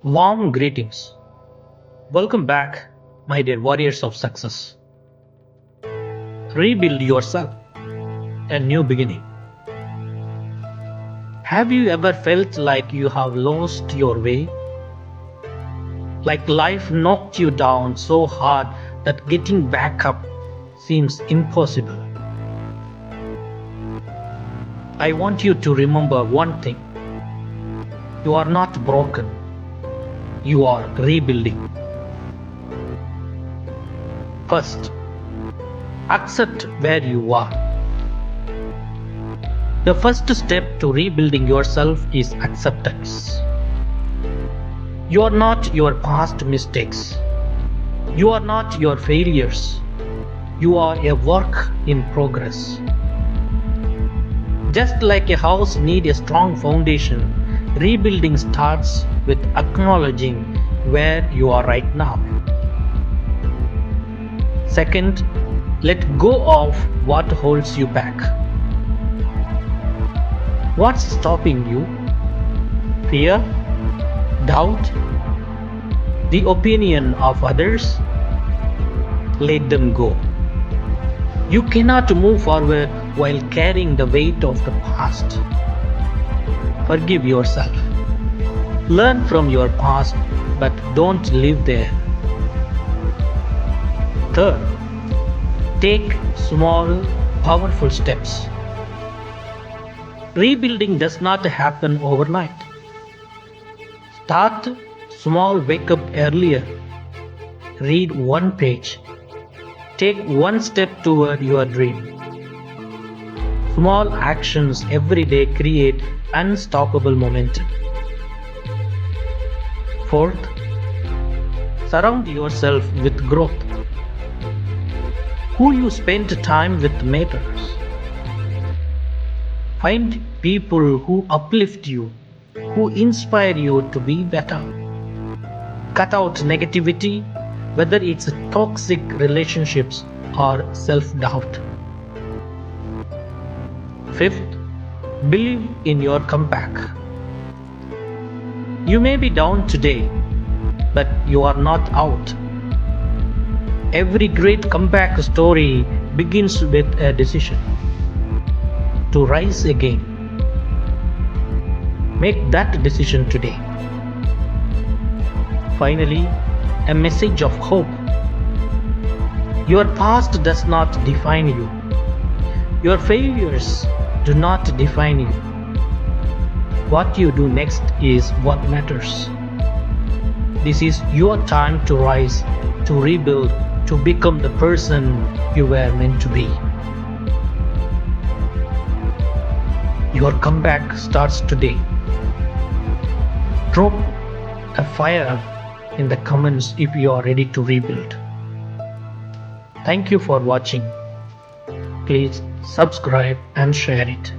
Warm greetings. Welcome back, my dear warriors of success. Rebuild yourself, a new beginning. Have you ever felt like you have lost your way? Like life knocked you down so hard that getting back up seems impossible? I want you to remember one thing: you are not broken, you are rebuilding. First, accept where you are. The first step to rebuilding yourself is acceptance. You are not your past mistakes. You are not your failures. You are a work in progress. Just like a house needs a strong foundation, rebuilding starts with acknowledging where you are right now. Second, let go of what holds you back. What's stopping you? Fear? Doubt? The opinion of others? Let them go. You cannot move forward while carrying the weight of the past. Forgive yourself. Learn from your past, but don't live there. Third, take small, powerful steps. Rebuilding does not happen overnight. Start small, wake up earlier. Read one page. Take one step toward your dream. Small actions every day create unstoppable momentum. Fourth, surround yourself with growth. Who you spend time with matters. Find people who uplift you, who inspire you to be better. Cut out negativity, whether it's toxic relationships or self-doubt. Fifth, believe in your comeback. You may be down today, but you are not out. Every great comeback story begins with a decision to rise again. Make that decision today. Finally, a message of hope. Your past does not define you. Your failures do not define you. What you do next is what matters. This is your time to rise, to rebuild, to become the person you were meant to be. Your comeback starts today. Drop a fire in the comments if you are ready to rebuild. Thank you for watching. Please subscribe and share it.